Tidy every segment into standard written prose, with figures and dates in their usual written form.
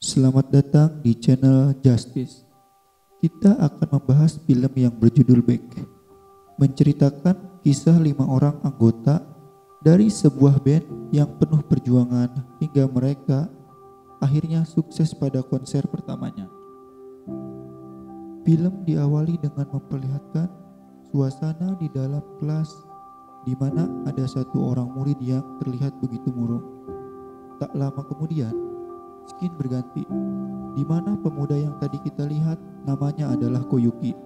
Selamat datang di channel Justice. Kita akan membahas film yang berjudul Back, menceritakan kisah 5 orang anggota dari sebuah band yang penuh perjuangan hingga mereka akhirnya sukses pada konser pertamanya. Film diawali dengan memperlihatkan suasana di dalam kelas di mana ada satu orang murid yang terlihat begitu murung. Tak lama kemudian, scene berganti, di mana pemuda yang tadi kita lihat namanya adalah Koyuki.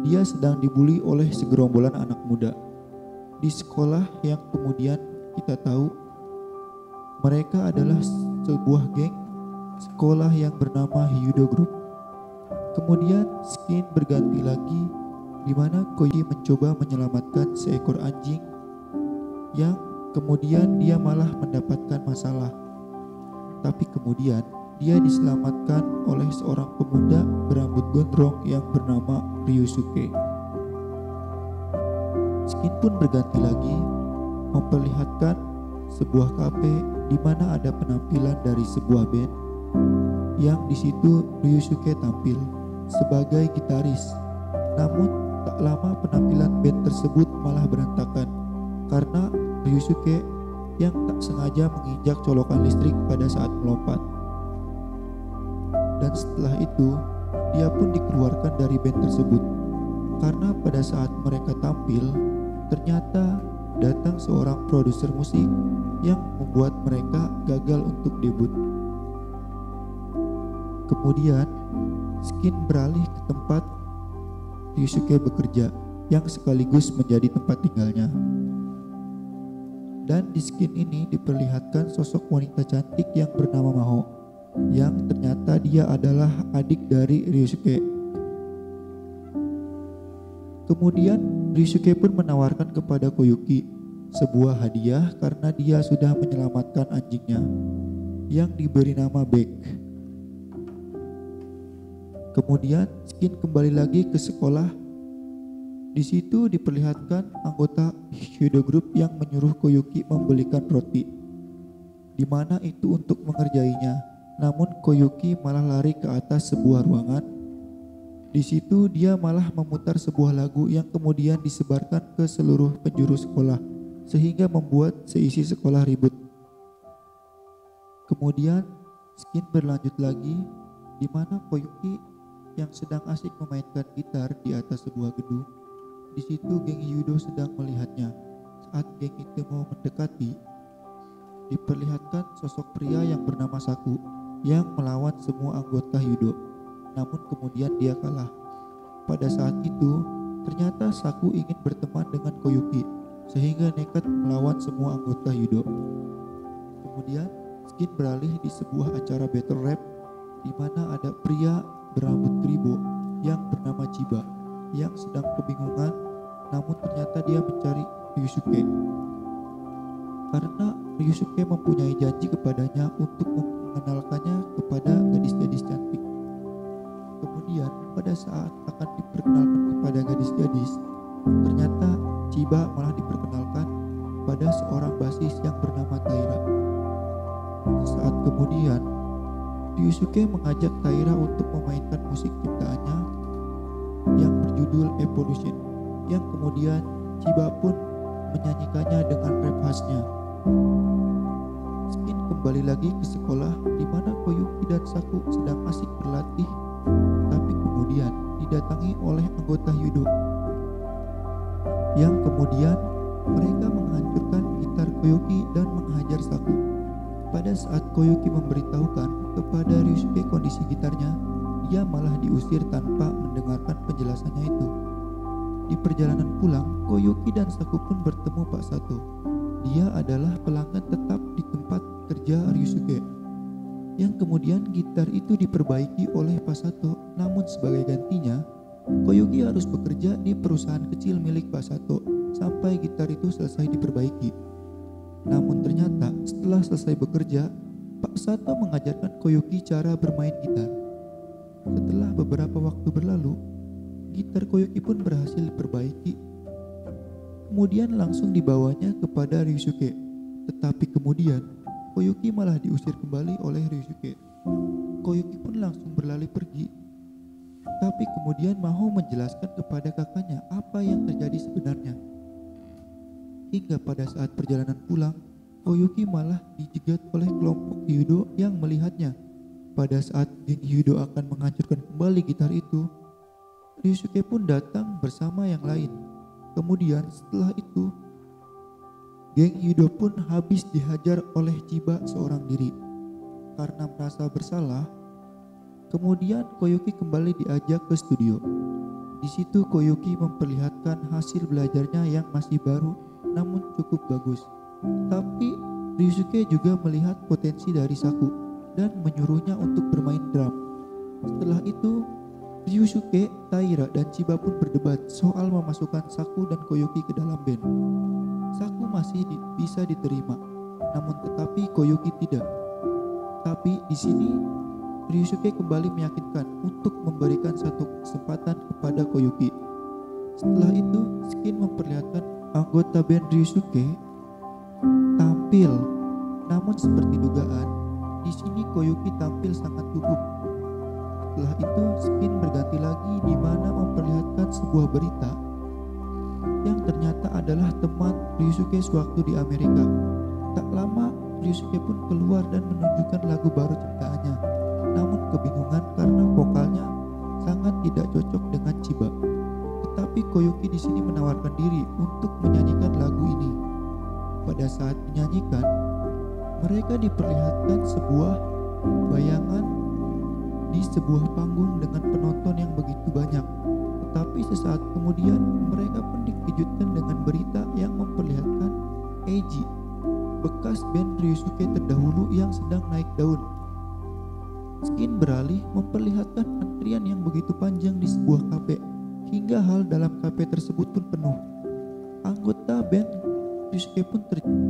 Dia sedang dibully oleh segerombolan anak muda di sekolah yang kemudian kita tahu mereka adalah sebuah geng sekolah yang bernama Hyudo Group. Kemudian scene berganti lagi di mana Koyuki mencoba menyelamatkan seekor anjing yang kemudian dia malah mendapatkan masalah. Tapi kemudian dia diselamatkan oleh seorang pemuda berambut gondrong yang bernama Ryusuke. Scene pun berganti lagi memperlihatkan sebuah kafe di mana ada penampilan dari sebuah band yang di situ Ryusuke tampil sebagai gitaris. Namun tak lama penampilan band tersebut malah berantakan karena Ryusuke yang tak sengaja menginjak colokan listrik pada saat melompat. Dan setelah itu, dia pun dikeluarkan dari band tersebut karena pada saat mereka tampil, ternyata datang seorang produser musik yang membuat mereka gagal untuk debut. Kemudian, scene beralih ke tempat Ryusuke bekerja yang sekaligus menjadi tempat tinggalnya. Dan di scene ini diperlihatkan sosok wanita cantik yang bernama Maho, yang ternyata dia adalah adik dari Ryusuke. Kemudian Ryusuke pun menawarkan kepada Koyuki sebuah hadiah karena dia sudah menyelamatkan anjingnya yang diberi nama Beck. Kemudian scene kembali lagi ke sekolah. Di situ diperlihatkan anggota Hyudo Group yang menyuruh Koyuki membelikan roti, di mana itu untuk mengerjainya. Namun Koyuki malah lari ke atas sebuah ruangan. Di situ dia malah memutar sebuah lagu yang kemudian disebarkan ke seluruh penjuru sekolah, sehingga membuat seisi sekolah ribut. Kemudian scene berlanjut lagi, di mana Koyuki yang sedang asik memainkan gitar di atas sebuah gedung. Di situ geng Hyudo sedang melihatnya. Saat geng itu mau mendekati, diperlihatkan sosok pria yang bernama Saku yang melawan semua anggota Hyudo. Namun kemudian dia kalah. Pada saat itu, ternyata Saku ingin berteman dengan Koyuki sehingga nekat melawan semua anggota Hyudo. Kemudian scene beralih di sebuah acara battle rap di mana ada pria berambut kribo yang bernama Chiba yang sedang kebingungan, namun ternyata dia mencari Ryusuke karena Ryusuke mempunyai janji kepadanya untuk mengenalkannya kepada gadis-gadis cantik. Kemudian pada saat akan diperkenalkan kepada gadis-gadis, ternyata Chiba malah diperkenalkan pada seorang basis yang bernama Taira. Saat kemudian Ryusuke mengajak Taira untuk memainkan musik ciptaannya yang berjudul Evolution, yang kemudian Chiba pun menyanyikannya dengan rap khasnya. Scene kembali lagi ke sekolah di mana Koyuki dan Saku sedang asik berlatih, tapi kemudian didatangi oleh anggota Hyudo yang kemudian mereka menghancurkan gitar Koyuki dan menghajar Saku. Pada saat Koyuki memberitahukan kepada Ryusuke kondisi gitarnya, dia malah diusir tanpa mendengarkan penjelasannya itu. Di perjalanan pulang, Koyuki dan Saku pun bertemu Pak Sato. Dia adalah pelanggan tetap di tempat kerja Ryusuke, yang kemudian gitar itu diperbaiki oleh Pak Sato. Namun sebagai gantinya, Koyuki harus bekerja di perusahaan kecil milik Pak Sato sampai gitar itu selesai diperbaiki. Namun ternyata setelah selesai bekerja, Pak Sato mengajarkan Koyuki cara bermain gitar. Setelah beberapa waktu berlalu, gitar Koyuki pun berhasil diperbaiki. Kemudian langsung dibawanya kepada Ryusuke. Tetapi kemudian Koyuki malah diusir kembali oleh Ryusuke. Koyuki pun langsung berlari pergi. Tapi kemudian Maho menjelaskan kepada kakaknya apa yang terjadi sebenarnya. Hingga pada saat perjalanan pulang, Koyuki malah dijegat oleh kelompok Hyudo yang melihatnya. Pada saat geng Hyudo akan menghancurkan kembali gitar itu, Ryusuke pun datang bersama yang lain. Kemudian setelah itu, geng Hyudo pun habis dihajar oleh Chiba seorang diri. Karena merasa bersalah, kemudian Koyuki kembali diajak ke studio. Di situ Koyuki memperlihatkan hasil belajarnya yang masih baru namun cukup bagus. Tapi Ryusuke juga melihat potensi dari Saku dan menyuruhnya untuk bermain drum. Setelah itu, Ryusuke, Taira, dan Chiba pun berdebat soal memasukkan Saku dan Koyuki ke dalam band. Saku masih bisa diterima, namun tetapi Koyuki tidak. Tapi di sini Ryusuke kembali meyakinkan untuk memberikan satu kesempatan kepada Koyuki. Setelah itu, Skin memperlihatkan anggota band Ryusuke tampil. Namun seperti dugaan, di sini Koyuki tampil sangat gugup. Setelah itu, Skin berganti lagi di mana memperlihatkan sebuah berita yang ternyata adalah teman Ryusuke sewaktu di Amerika. Tak lama, Ryusuke pun keluar dan menunjukkan lagu baru ciptaannya. Namun kebingungan karena vokalnya sangat tidak cocok dengan Chiba. Tetapi Koyuki di sini menawarkan diri untuk menyanyikan lagu ini. Pada saat dinyanyikan, mereka diperlihatkan sebuah bayangan di sebuah panggung dengan penonton yang begitu banyak. Tetapi sesaat kemudian mereka pun dikejutkan dengan berita yang memperlihatkan Eiji, bekas band Ryusuke terdahulu yang sedang naik daun. Skin beralih memperlihatkan antrian yang begitu panjang di sebuah kafe, hingga hal dalam kafe tersebut pun penuh. Anggota band Ryusuke pun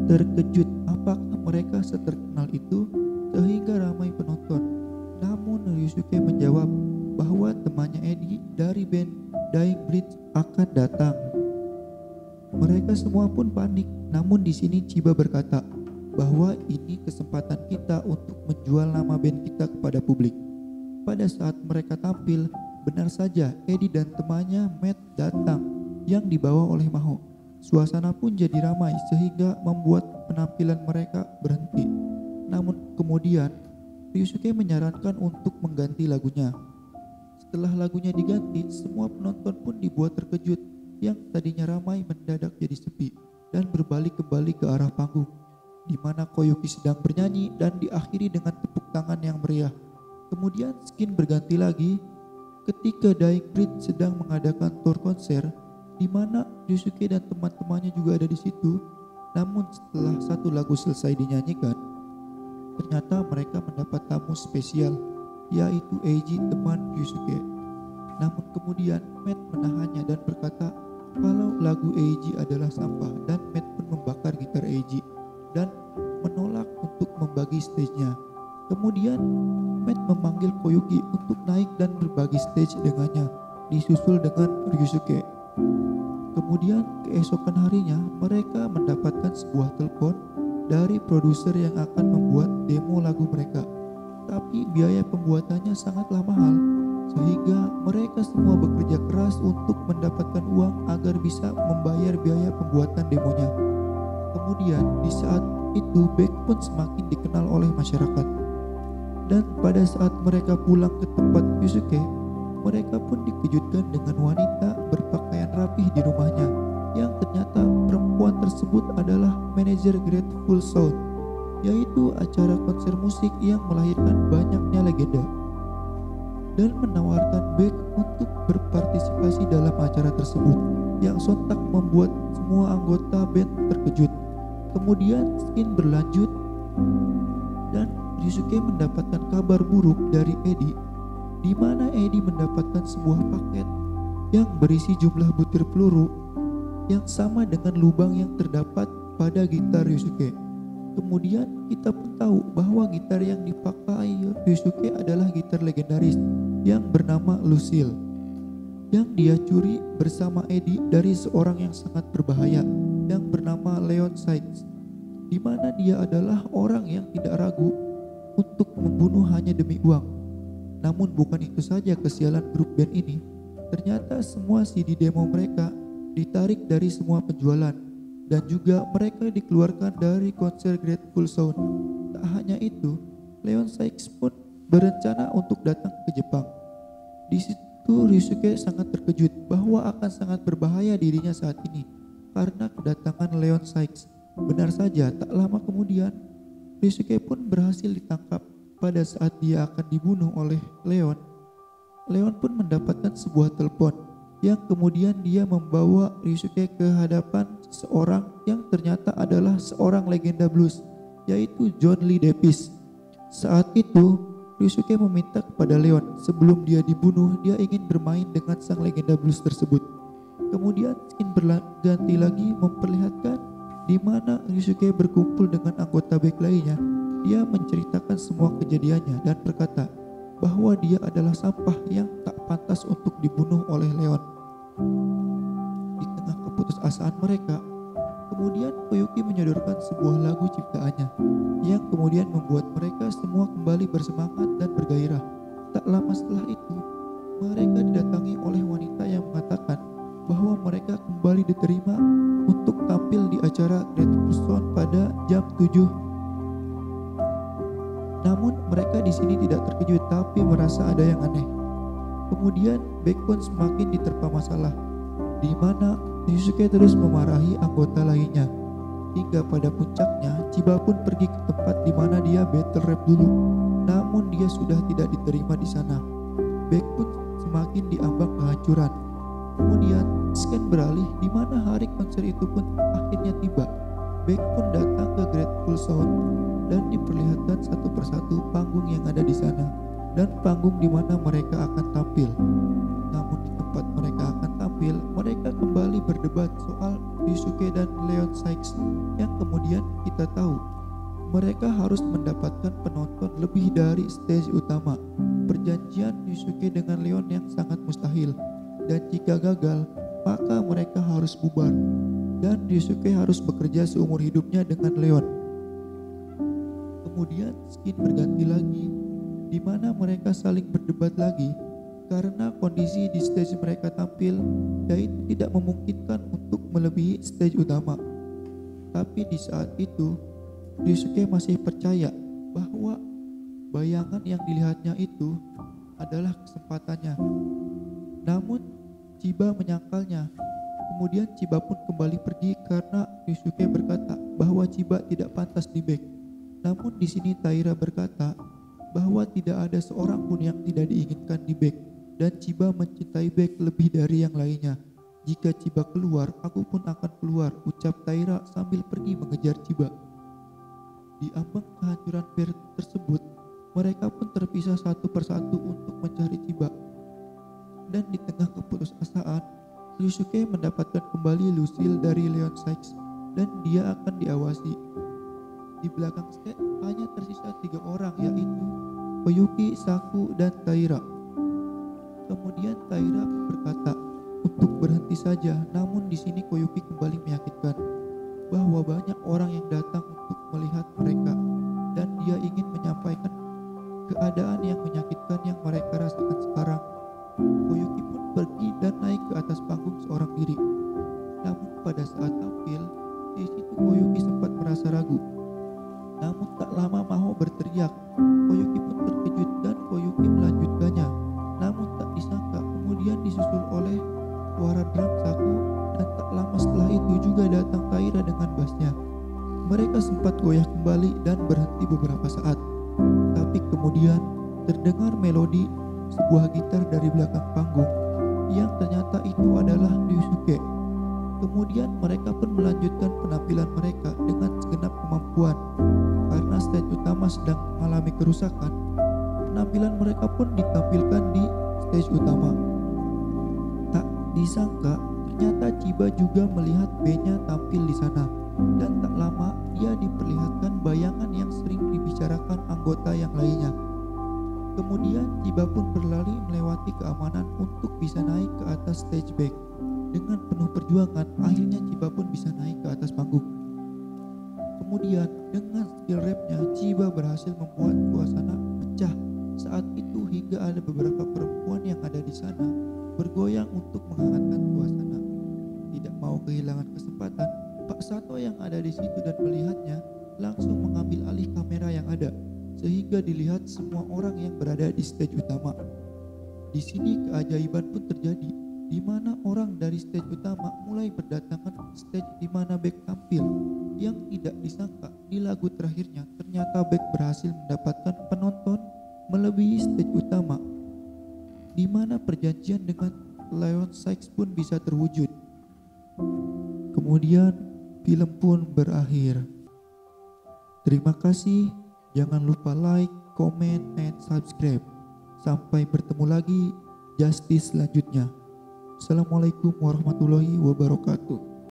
terkejut apakah mereka seterkenal itu sehingga ramai penonton. Namun Ryusuke menjawab bahwa temannya Eddie dari band Dying Breed akan datang. Mereka semua pun panik, namun di sini Chiba berkata bahwa ini kesempatan kita untuk menjual nama band kita kepada publik. Pada saat mereka tampil, benar saja Eddie dan temannya Matt datang yang dibawa oleh Maho. Suasana pun jadi ramai sehingga membuat penampilan mereka berhenti. Namun kemudian Ryusuke menyarankan untuk mengganti lagunya. Setelah lagunya diganti, semua penonton pun dibuat terkejut. Yang tadinya ramai mendadak jadi sepi dan berbalik kembali ke arah panggung, di mana Koyuki sedang bernyanyi dan diakhiri dengan tepuk tangan yang meriah. Kemudian Skin berganti lagi ketika Dying Breed sedang mengadakan tour konser, di mana Ryusuke dan teman-temannya juga ada di situ. Namun setelah satu lagu selesai dinyanyikan, ternyata mereka mendapat tamu spesial, yaitu Eiji, teman Ryusuke. Namun kemudian Matt menahannya dan berkata kalau lagu Eiji adalah sampah, dan Matt pun membakar gitar Eiji dan menolak untuk membagi stage-nya. Kemudian Matt memanggil Koyuki untuk naik dan berbagi stage dengannya, disusul dengan Ryusuke. Kemudian keesokan harinya mereka mendapatkan sebuah telepon dari produser yang akan membuat demo lagu mereka. Tapi biaya pembuatannya sangatlah mahal, sehingga mereka semua bekerja keras untuk mendapatkan uang agar bisa membayar biaya pembuatan demonya. Kemudian di saat itu Beck pun semakin dikenal oleh masyarakat. Dan pada saat mereka pulang ke tempat Ryusuke, mereka pun dikejutkan dengan wanita berpakaian rapih di rumahnya, yang ternyata perempuan tersebut adalah manajer Grateful Sound, yaitu acara konser musik yang melahirkan banyaknya legenda, dan menawarkan Beck untuk berpartisipasi dalam acara tersebut, yang sontak membuat semua anggota band terkejut. Kemudian Skin berlanjut dan Ryusuke mendapatkan kabar buruk dari Eddie, di mana Eddie mendapatkan sebuah paket yang berisi jumlah butir peluru yang sama dengan lubang yang terdapat pada gitar Ryusuke. Kemudian kita pun tahu bahwa gitar yang dipakai Ryusuke adalah gitar legendaris yang bernama Lucille, yang dia curi bersama Eddie dari seorang yang sangat berbahaya yang bernama Leon Sykes, di mana dia adalah orang yang tidak ragu untuk membunuh hanya demi uang. Namun bukan itu saja kesialan grup band ini. Ternyata semua CD demo mereka ditarik dari semua penjualan, dan juga mereka dikeluarkan dari konser Grateful Sound. Tak hanya itu, Leon Sykes pun berencana untuk datang ke Jepang. Di situ Ryusuke sangat terkejut bahwa akan sangat berbahaya dirinya saat ini karena kedatangan Leon Sykes. Benar saja, tak lama kemudian Ryusuke pun berhasil ditangkap. Pada saat dia akan dibunuh oleh Leon, Leon pun mendapatkan sebuah telepon yang kemudian dia membawa Ryusuke ke hadapan seorang yang ternyata adalah seorang legenda blues, yaitu John Lee Davis. Saat itu Ryusuke meminta kepada Leon sebelum dia dibunuh, dia ingin bermain dengan sang legenda blues tersebut. Kemudian scene berganti lagi memperlihatkan di mana Ryusuke berkumpul dengan anggota band lainnya. Dia menceritakan semua kejadiannya dan berkata bahwa dia adalah sampah yang tak pantas untuk dibunuh oleh Leon. Di tengah keputusasaan mereka, kemudian Koyuki menyodorkan sebuah lagu ciptaannya yang kemudian membuat mereka semua kembali bersemangat dan bergairah. Tak lama setelah itu, mereka didatangi oleh wanita yang mengatakan bahwa mereka kembali diterima untuk tampil di acara Grateful Sound pada jam 7. Namun mereka di sini tidak terkejut tapi merasa ada yang aneh. Kemudian Baekhyun semakin diterpa masalah, di mana Ryusuke terus memarahi anggota lainnya. Hingga pada puncaknya, Chiba pun pergi ke tempat di mana dia battle rap dulu. Namun dia sudah tidak diterima di sana. Baekhyun semakin diambang kehancuran. Kemudian scan beralih di mana hari konser itu pun akhirnya tiba. Baekhyun datang ke Grateful Sound dan diperlihatkan satu persatu panggung yang ada di sana dan panggung di mana mereka akan tampil. Namun di tempat mereka akan tampil, mereka kembali berdebat soal Ryusuke dan Leon Sykes yang kemudian kita tahu mereka harus mendapatkan penonton lebih dari stage utama. Perjanjian Ryusuke dengan Leon yang sangat mustahil, dan jika gagal maka mereka harus bubar dan Ryusuke harus bekerja seumur hidupnya dengan Leon. Kemudian skin berganti lagi di mana mereka saling berdebat lagi karena kondisi di stage mereka tampil yaitu tidak memungkinkan untuk melebihi stage utama. Tapi di saat itu Ryusuke masih percaya bahwa bayangan yang dilihatnya itu adalah kesempatannya. Namun Chiba menyangkalnya. Kemudian Chiba pun kembali pergi karena Ryusuke berkata bahwa Chiba tidak pantas di back. Namun di sini Taira berkata bahwa tidak ada seorang pun yang tidak diinginkan di back dan Chiba mencintai back lebih dari yang lainnya. Jika Chiba keluar, aku pun akan keluar, ucap Taira sambil pergi mengejar Chiba. Di ambang kehancuran pair tersebut, mereka pun terpisah satu persatu untuk mencari Chiba. Dan di tengah keputusasaan, Ryusuke mendapatkan kembali Lucille dari Leon Sykes dan dia akan diawasi. Di belakang stage hanya tersisa 3 orang, yaitu Koyuki, Saku, dan Taira. Kemudian Taira berkata untuk berhenti saja, namun di sini Koyuki kembali meyakinkan bahwa banyak orang yang datang untuk melihat mereka dan dia ingin menyampaikan keadaan yang menyakitkan yang mereka rasakan sekarang. Koyuki pun pergi dan naik ke atas panggung seorang diri. Namun pada saat tampil, di situ Koyuki sempat merasa ragu. Namun tak lama Maho berteriak. Koyuki pun terkejut dan Koyuki melanjutkannya. Namun tak disangka kemudian disusul oleh suara drum Saku dan tak lama setelah itu juga datang Taira dengan bassnya. Mereka sempat goyah kembali dan berhenti beberapa saat. Tapi kemudian terdengar melodi sebuah gitar dari belakang panggung yang ternyata itu adalah Ryusuke. Kemudian mereka pun melanjutkan penampilan mereka dengan segenap kemampuan. Karena stage utama sedang mengalami kerusakan, penampilan mereka pun ditampilkan di stage utama. Tak disangka ternyata Chiba juga melihat bandnya tampil di sana. Dan tak lama dia diperlihatkan bayangan yang sering dibicarakan anggota yang lainnya. Kemudian Chiba pun berlari melewati keamanan untuk bisa naik ke atas stage back. Dengan penuh perjuangan, akhirnya Chiba pun bisa naik ke atas panggung. Kemudian dengan skill rapnya, Chiba berhasil membuat suasana pecah. Saat itu hingga ada beberapa perempuan yang ada di sana bergoyang untuk menghangatkan suasana. Tidak mau kehilangan kesempatan, Pak Sato yang ada di situ dan melihatnya langsung mengambil alih kamera yang ada, sehingga dilihat semua orang yang berada di stage utama. Di sini keajaiban pun terjadi, di mana orang dari stage utama mulai berdatangan ke stage di mana Beck tampil. Yang tidak disangka di lagu terakhirnya ternyata Beck berhasil mendapatkan penonton melebihi stage utama, di mana perjanjian dengan Leon Sykes pun bisa terwujud. Kemudian film pun berakhir. Terima kasih, jangan lupa like, comment, and subscribe. Sampai bertemu lagi Justice selanjutnya. Assalamualaikum warahmatullahi wabarakatuh.